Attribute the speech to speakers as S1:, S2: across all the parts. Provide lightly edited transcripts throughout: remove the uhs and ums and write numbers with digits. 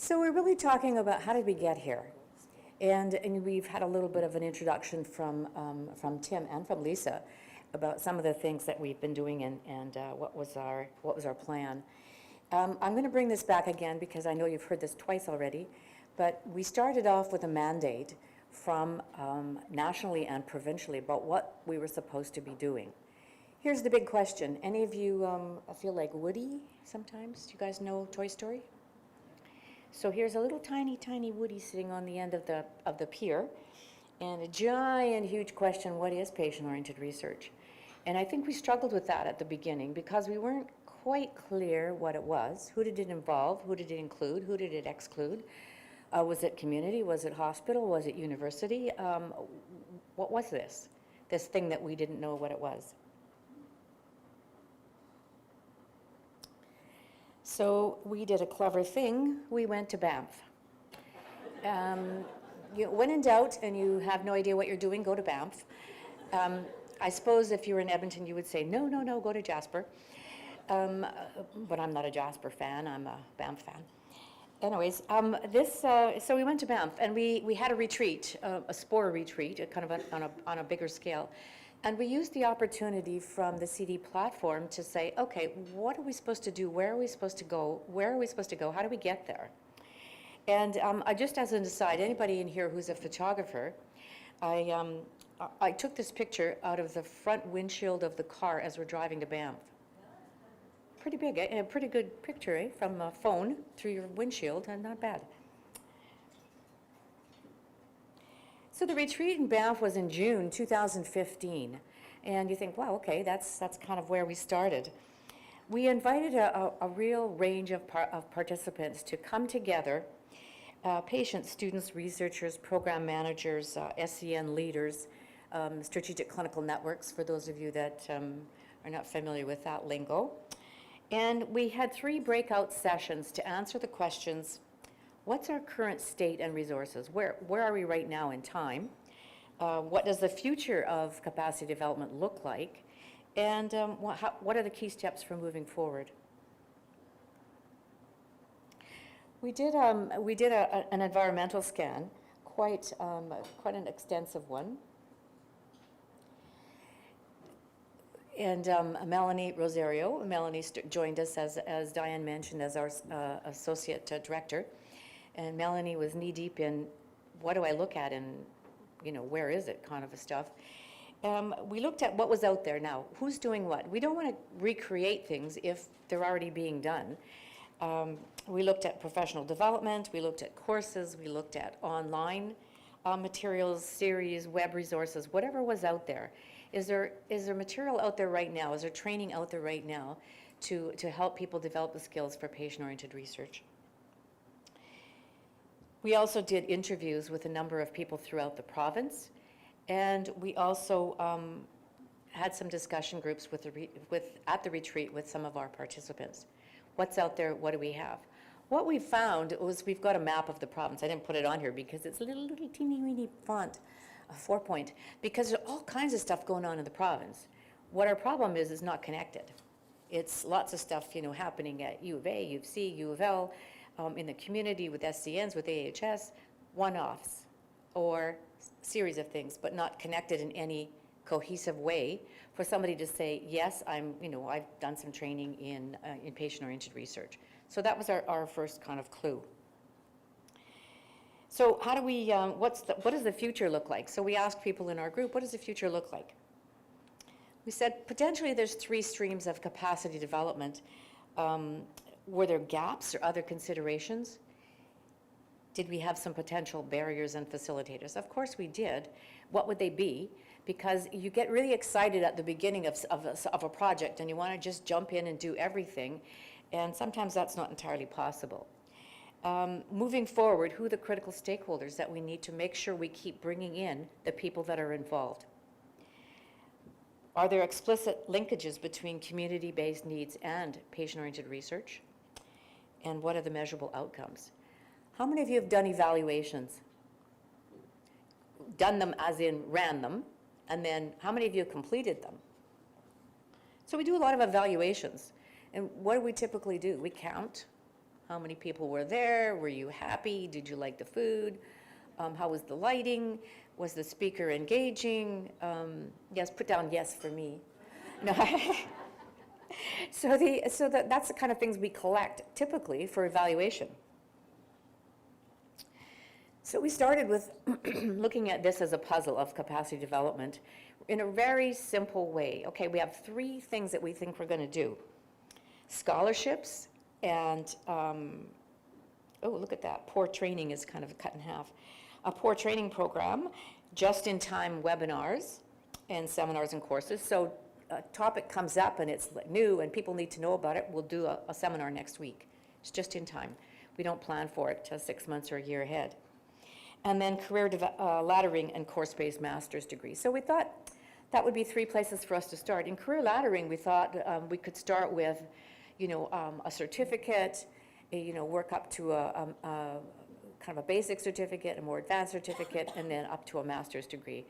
S1: So we're really talking about how did we get here? And we've had a little bit of an introduction from Tim and from Lisa about some of the things that we've been doing and what was our plan. I'm going to bring this back again because I know you've heard this twice already, but we started off with a mandate from nationally and provincially about what we were supposed to be doing. Here's the big question. Any of you feel like Woody sometimes? Do you guys know Toy Story? So here's a little tiny, tiny Woody sitting on the end of the pier, and a giant, huge question, what is patient-oriented research? And I think we struggled with that at the beginning because we weren't quite clear what it was. Who did it involve? Who did it include? Who did it exclude? Was it community? Was it hospital? Was it university? What was this? This thing that we didn't know what it was. So we did a clever thing. We went to Banff. When in doubt and you have no idea what you're doing, go to Banff. I suppose if you were in Edmonton, you would say, no, no, no, go to Jasper. But I'm not a Jasper fan, I'm a Banff fan. Anyways, so we went to Banff and we had a retreat, a AbSPORU retreat, kind of on a bigger scale. And we used the opportunity from the CD platform to say, okay, what are we supposed to do? Where are we supposed to go? Where are we supposed to go? How do we get there? And just as an aside, anybody in here who's a photographer, I took this picture out of the front windshield of the car as we're driving to Banff. Pretty big, a pretty good picture, eh? From a phone through your windshield, and not bad. So the retreat in Banff was in June 2015, and you think, wow, okay, that's kind of where we started. We invited a real range of participants to come together, patients, students, researchers, program managers, SCN leaders, strategic clinical networks, for those of you that are not familiar with that lingo. And we had 3 breakout sessions to answer the questions, what's our current state and resources? Where are we right now in time? What does the future of capacity development look like? And what are the key steps for moving forward? We did an environmental scan, quite an extensive one. And Melanie Rosario, Melanie joined us, as Diane mentioned, as our associate director. And Melanie was knee-deep in what do I look at and, where is it kind of a stuff. We looked at what was out there now. Who's doing what? We don't want to recreate things if they're already being done. We looked at professional development. We looked at courses. We looked at online materials, series, web resources, whatever was out there. Is there material out there right now? Is there training out there right now to help people develop the skills for patient-oriented research? We also did interviews with a number of people throughout the province, and we also had some discussion groups at the retreat with some of our participants. What's out there? What do we have? What we found was we've got a map of the province. I didn't put it on here because it's a little teeny-weeny font, a 4-point, because there's all kinds of stuff going on in the province. What our problem is not connected. It's lots of stuff, happening at U of A, U of C, U of L, in the community with SCNs, with AHS, one-offs, or series of things, but not connected in any cohesive way for somebody to say, yes, I've done some training in patient-oriented research. So that was our first kind of clue. So how do we, what does the future look like? So we asked people in our group, what does the future look like? We said, potentially there's 3 streams of capacity development. Were there gaps or other considerations? Did we have some potential barriers and facilitators? Of course we did. What would they be? Because you get really excited at the beginning of a project and you want to just jump in and do everything, and sometimes that's not entirely possible. Moving forward, who are the critical stakeholders that we need to make sure we keep bringing in the people that are involved? Are there explicit linkages between community-based needs and patient-oriented research? And what are the measurable outcomes? How many of you have done evaluations? Done them as in ran them, and then how many of you have completed them? So we do a lot of evaluations. And what do we typically do? We count, How many people were there? Were you happy? Did you like the food? How was the lighting? Was the speaker engaging? Yes, put down yes for me. No. That's the kind of things we collect typically for evaluation. So we started with looking at this as a puzzle of capacity development in a very simple way. Okay, we have 3 things that we think we're going to do. Scholarships and, oh, look at that. Poor training is kind of cut in half. A poor training program, just-in-time webinars and seminars and courses. So a topic comes up and it's new and people need to know about it, we'll do a seminar next week. It's just in time. We don't plan for it till 6 months or a year ahead. And then career laddering and course-based master's degree. So we thought that would be 3 places for us to start. In career laddering, we thought we could start with, a certificate, work up to a kind of a basic certificate, a more advanced certificate, and then up to a master's degree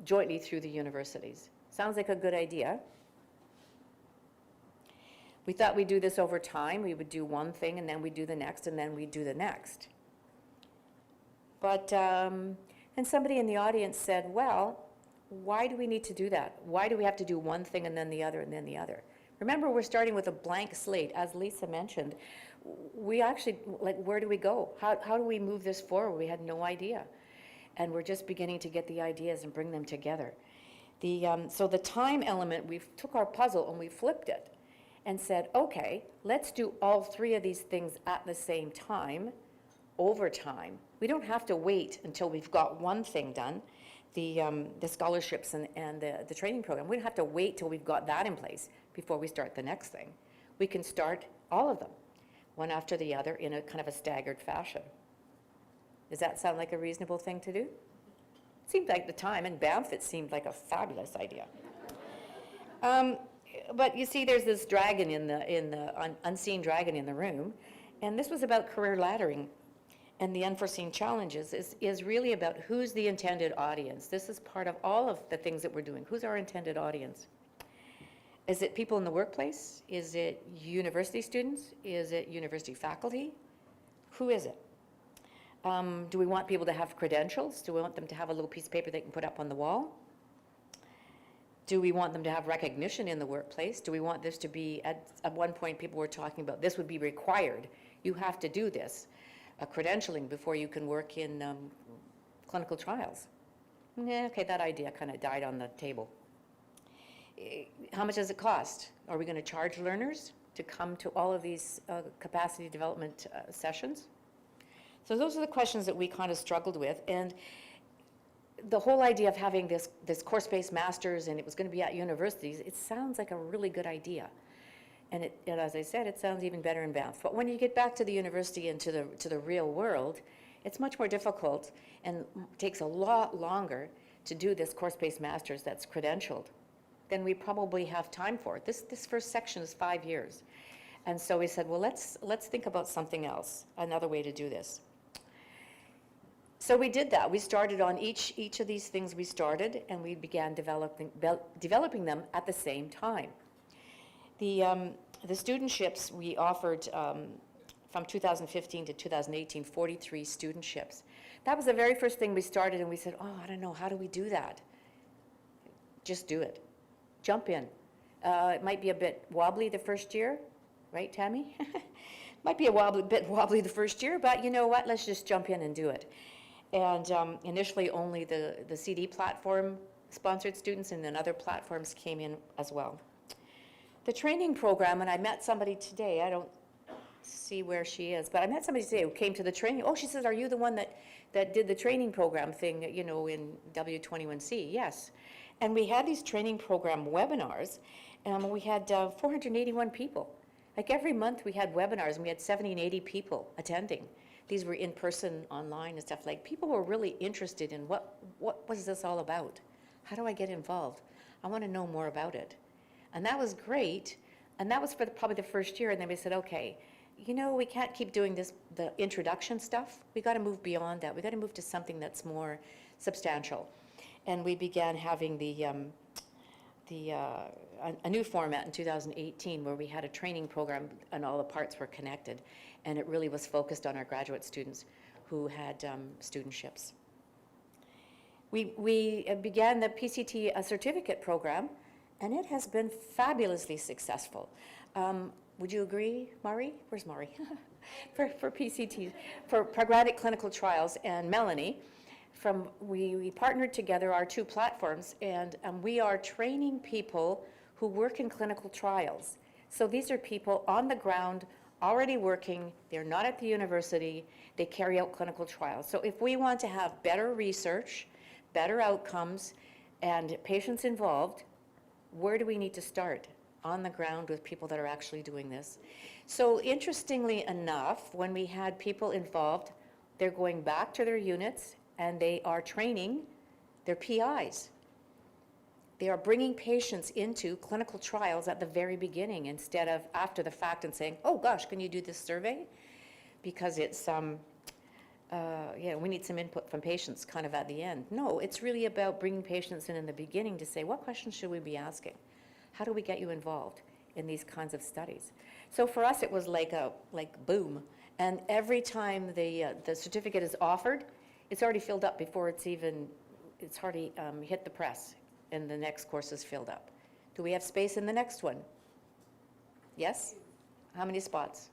S1: jointly through the universities. Sounds like a good idea. We thought we'd do this over time. We would do one thing, and then we'd do the next, and then we'd do the next. But, and somebody in the audience said, well, why do we need to do that? Why do we have to do one thing and then the other and then the other? Remember, we're starting with a blank slate. As Lisa mentioned, we actually, where do we go? How do we move this forward? We had no idea. And we're just beginning to get the ideas and bring them together. So the time element, we took our puzzle and we flipped it and said, okay, let's do all 3 of these things at the same time, over time. We don't have to wait until we've got one thing done, the scholarships and the training program. We don't have to wait till we've got that in place before we start the next thing. We can start all of them, one after the other, in a kind of a staggered fashion. Does that sound like a reasonable thing to do? It seemed like the time, in Banff, it seemed like a fabulous idea. But you see, there's this dragon unseen dragon in the room, and this was about career laddering. And the unforeseen challenges is really about who's the intended audience. This is part of all of the things that we're doing. Who's our intended audience? Is it people in the workplace? Is it university students? Is it university faculty? Who is it? Do we want people to have credentials? Do we want them to have a little piece of paper they can put up on the wall? Do we want them to have recognition in the workplace? Do we want this to be, at one point people were talking about, this would be required. You have to do this, credentialing before you can work in clinical trials. Yeah, okay, that idea kind of died on the table. How much does it cost? Are we going to charge learners to come to all of these capacity development sessions? So those are the questions that we kind of struggled with. And the whole idea of having this course-based masters, and it was going to be at universities, it sounds like a really good idea. And as I said, it sounds even better in Banff. But when you get back to the university and to the real world, it's much more difficult and takes a lot longer to do this course-based masters that's credentialed than we probably have time for. This first section is 5 years. And so we said, well, let's think about something else, another way to do this. So we did that. We started on each of these things we started, and we began developing them at the same time. The studentships we offered from 2015 to 2018, 43 studentships. That was the very first thing we started, and we said, oh, I don't know, how do we do that? Just do it. Jump in. It might be a bit wobbly the first year, right, Tammy? Might be a bit wobbly the first year, but you know what? Let's just jump in and do it. And initially only the CD platform sponsored students, and then other platforms came in as well. The training program, and I met somebody today, I don't see where she is, but I met somebody today who came to the training. Oh, she says, are you the one that did the training program thing, you know, in W21C? Yes. And we had these training program webinars, and we had 481 people. Like every month we had webinars, and we had 70 and 80 people attending. These were in person, online, and stuff. Like, people were really interested in what was this all about? How do I get involved? I want to know more about it. And that was great. And that was for probably the first year. And then we said, okay, you know, we can't keep doing the introduction stuff. We got to move beyond that. We got to move to something that's more substantial. And we began having the a new format in 2018 where we had a training program and all the parts were connected, and it really was focused on our graduate students who had studentships. We began the PCT certificate program, and it has been fabulously successful. Would you agree, Mari? Where's Mari? for PCT, for Pragmatic Clinical Trials, and Melanie. We partnered together our two platforms, and we are training people who work in clinical trials. So these are people on the ground, already working, they're not at the university, they carry out clinical trials. So if we want to have better research, better outcomes, and patients involved, where do we need to start? On the ground with people that are actually doing this. So interestingly enough, when we had people involved, they're going back to their units and they are training their PIs. They are bringing patients into clinical trials at the very beginning instead of after the fact and saying, oh gosh, can you do this survey? Because it's, we need some input from patients kind of at the end. No, it's really about bringing patients in the beginning to say, what questions should we be asking? How do we get you involved in these kinds of studies? So for us, it was like boom. And every time the certificate is offered, it's already filled up before it's already hit the press, and the next course is filled up. Do we have space in the next one? Yes? How many spots?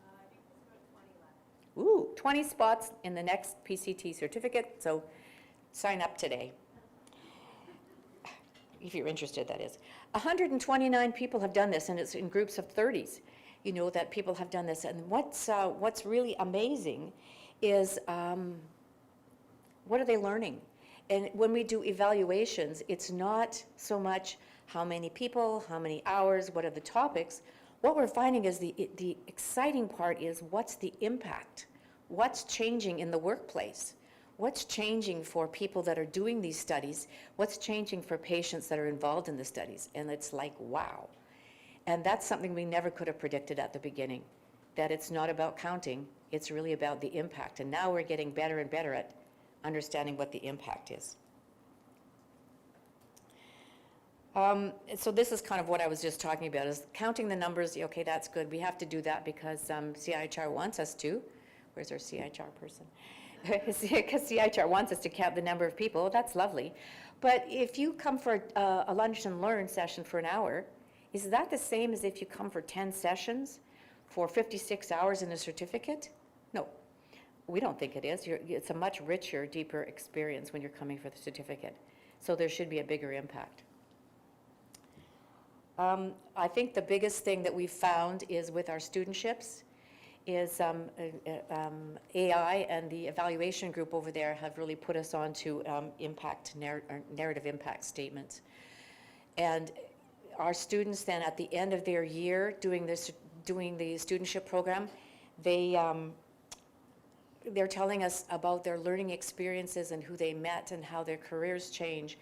S2: I think there's about 20 left.
S1: Ooh, 20 spots in the next PCT certificate, so sign up today. If you're interested, that is. 129 people have done this, and it's in groups of 30s. You know that people have done this, and what's really amazing is what are they learning? And when we do evaluations, it's not so much how many people, how many hours, what are the topics. What we're finding is the exciting part is what's the impact? What's changing in the workplace? What's changing for people that are doing these studies? What's changing for patients that are involved in the studies? And it's like, wow. And that's something we never could have predicted at the beginning, that it's not about counting, it's really about the impact. And now we're getting better and better at understanding what the impact is. So this is kind of what I was just talking about, is counting the numbers. Okay, that's good. We have to do that because CIHR wants us to. Where's our CIHR person? Because CIHR wants us to count the number of people. That's lovely. But if you come for a lunch and learn session for an hour, is that the same as if you come for 10 sessions for 56 hours in a certificate? No, we don't think it is. It's a much richer, deeper experience when you're coming for the certificate. So there should be a bigger impact. I think the biggest thing that we've found is with our studentships is AI and the evaluation group over there have really put us on to narrative impact statements. And our students then at the end of their year doing the studentship program, they're telling us about their learning experiences and who they met and how their careers change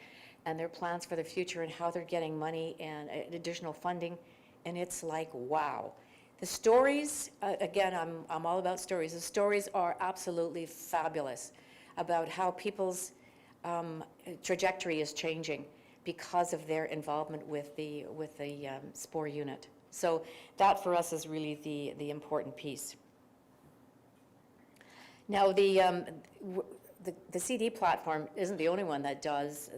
S1: and their plans for the future and how they're getting money and additional funding. And it's like, wow. The stories, again, I'm all about stories. The stories are absolutely fabulous about how people's trajectory is changing because of their involvement with the SPORU unit. So that for us is really the important piece. Now the CD platform isn't the only one that does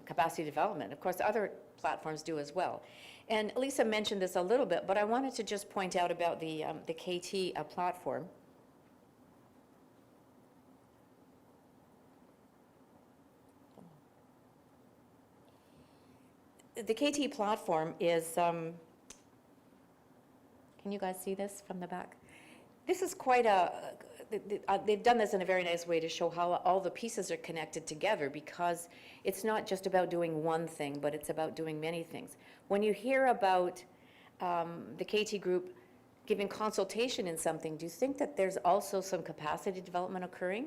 S1: capacity development. Of course, other platforms do as well. And Lisa mentioned this a little bit, but I wanted to just point out about the KT platform. The KT platform is, can you guys see this from the back? This is quite they've done this in a very nice way to show how all the pieces are connected together, because it's not just about doing one thing, but it's about doing many things. When you hear about the KT group giving consultation in something, do you think that there's also some capacity development occurring?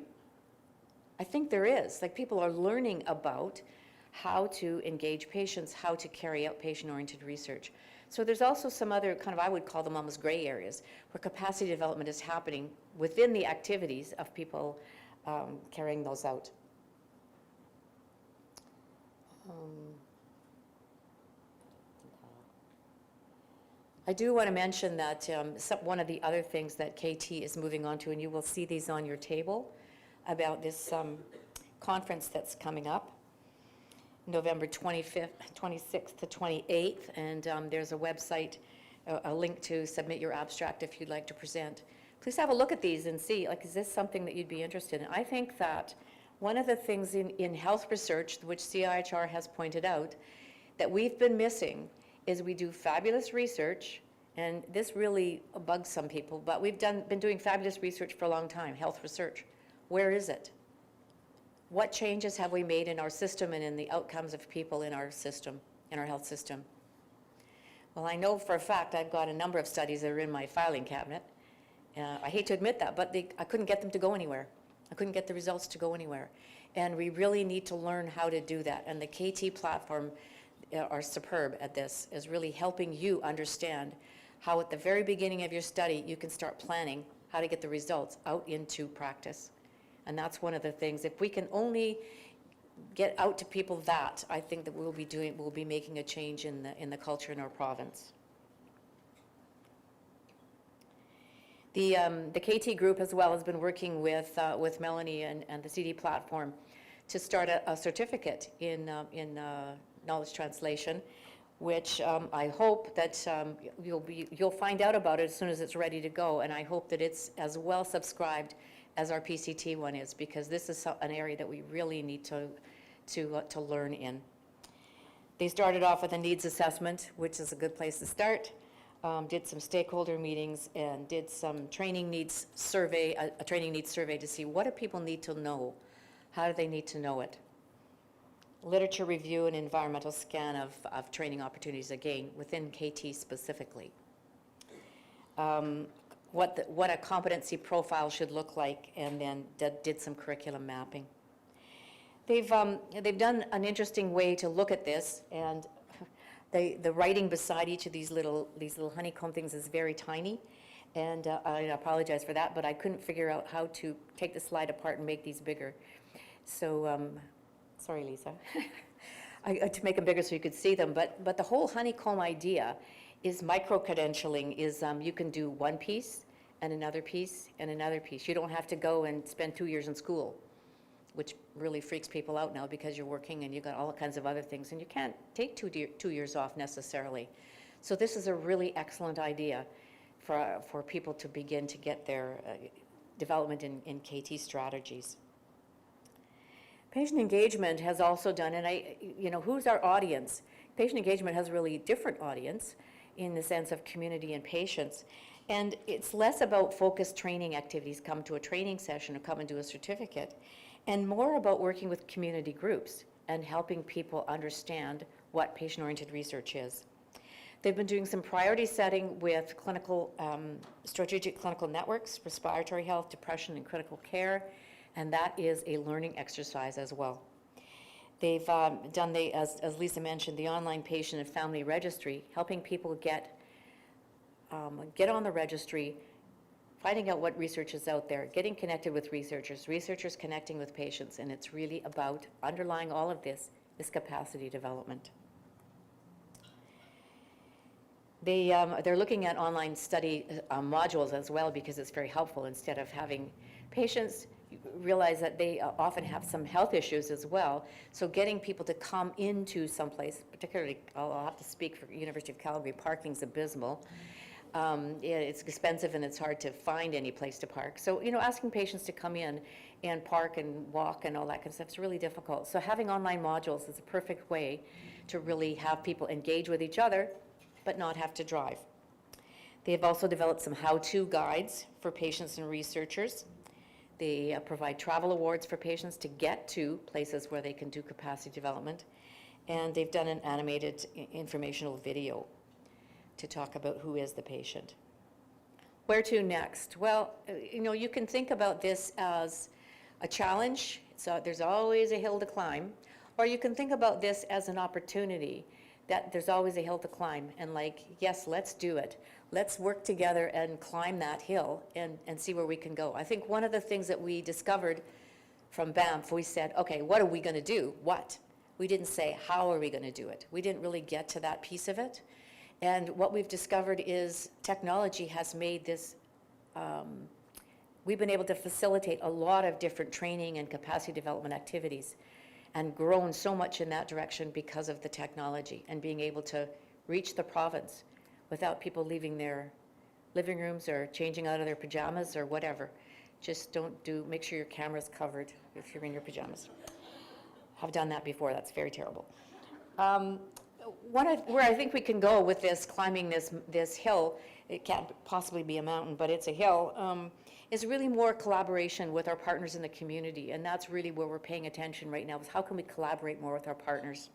S1: I think there is. Like, people are learning about how to engage patients, how to carry out patient-oriented research. So there's also some other kind of, I would call them almost gray areas, where capacity development is happening within the activities of people carrying those out. I do want to mention that one of the other things that KT is moving on to, and you will see these on your table, about this conference that's coming up, November 25th, 26th to 28th, and there's a website, a link to submit your abstract if you'd like to present. Please have a look at these and see, like, is this something that you'd be interested in? I think that one of the things in health research, which CIHR has pointed out, that we've been missing is we do fabulous research, and this really bugs some people, but we've been doing fabulous research for a long time, health research. Where is it? What changes have we made in our system and in the outcomes of people in our system, in our health system? Well, I know for a fact I've got a number of studies that are in my filing cabinet. I hate to admit that, but I couldn't get them to go anywhere. I couldn't get the results to go anywhere. And we really need to learn how to do that. And the KT platform are superb at this, is really helping you understand how at the very beginning of your study you can start planning how to get the results out into practice. And that's one of the things, if we can only get out to people that, I think that we'll be making a change in the culture in our province. The KT group as well has been working with Melanie and the CD platform to start a certificate in knowledge translation, which I hope that you'll find out about it as soon as it's ready to go, and I hope that it's as well subscribed as our PCT one is, because this is an area that we really need to learn in. They started off with a needs assessment, which is a good place to start. Did some stakeholder meetings and did some training needs survey, a training needs survey to see what do people need to know, how do they need to know it. Literature review and environmental scan of training opportunities, again, within KT specifically. What a competency profile should look like, and then did some curriculum mapping. They've done an interesting way to look at this, and the writing beside each of these little honeycomb things is very tiny, and I apologize for that, but I couldn't figure out how to take the slide apart and make these bigger. So, sorry, Lisa. To make them bigger so you could see them, but the whole honeycomb idea is micro-credentialing, is you can do one piece and another piece and another piece. You don't have to go and spend 2 years in school, which really freaks people out now because you're working and you've got all kinds of other things, and you can't take 2 years off necessarily. So this is a really excellent idea for people to begin to get their development in KT strategies. Patient engagement has also done, and who's our audience? Patient engagement has a really different audience in the sense of community and patients. And it's less about focused training activities, come to a training session or come and do a certificate, and more about working with community groups and helping people understand what patient-oriented research is. They've been doing some priority setting with clinical, strategic clinical networks, respiratory health, depression, and critical care, and that is a learning exercise as well. They've done, as Lisa mentioned, the online patient and family registry, helping people get on the registry, finding out what research is out there, getting connected with researchers connecting with patients, and it's really about underlying all of this is capacity development. They're looking at online study modules as well, because it's very helpful. Instead of having patients realize that they often have some health issues as well, so getting people to come into someplace, particularly, I'll have to speak for University of Calgary, parking's abysmal. It's expensive and it's hard to find any place to park. So, asking patients to come in and park and walk and all that kind of stuff is really difficult. So having online modules is a perfect way to really have people engage with each other, but not have to drive. They have also developed some how-to guides for patients and researchers. They provide travel awards for patients to get to places where they can do capacity development. And they've done an animated informational video to talk about who is the patient. Where to next? Well, you can think about this as a challenge, so there's always a hill to climb, or you can think about this as an opportunity, that there's always a hill to climb, and yes, let's do it. Let's work together and climb that hill and see where we can go. I think one of the things that we discovered from Banff, we said, okay, what are we gonna do? What? We didn't say, how are we going to do it? We didn't really get to that piece of it. And what we've discovered is technology has made this, we've been able to facilitate a lot of different training and capacity development activities and grown so much in that direction because of the technology and being able to reach the province without people leaving their living rooms or changing out of their pajamas or whatever. Just make sure your camera's covered if you're in your pajamas. I've done that before, that's very terrible. Where I think we can go with this, climbing this hill, it can't possibly be a mountain, but it's a hill, is really more collaboration with our partners in the community, and that's really where we're paying attention right now, is how can we collaborate more with our partners?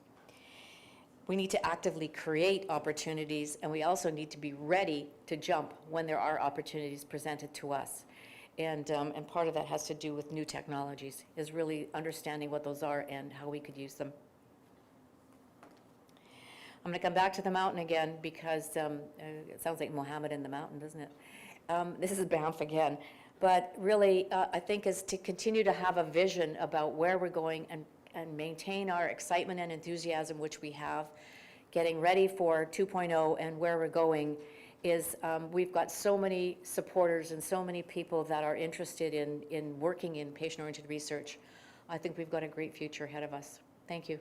S1: We need to actively create opportunities, and we also need to be ready to jump when there are opportunities presented to us. And part of that has to do with new technologies, is really understanding what those are and how we could use them. I'm going to come back to the mountain again because it sounds like Mohammed in the mountain, doesn't it? This is Banff again. But really, I think is to continue to have a vision about where we're going and maintain our excitement and enthusiasm, which we have, getting ready for 2.0 and where we're going is we've got so many supporters and so many people that are interested in working in patient-oriented research. I think we've got a great future ahead of us. Thank you.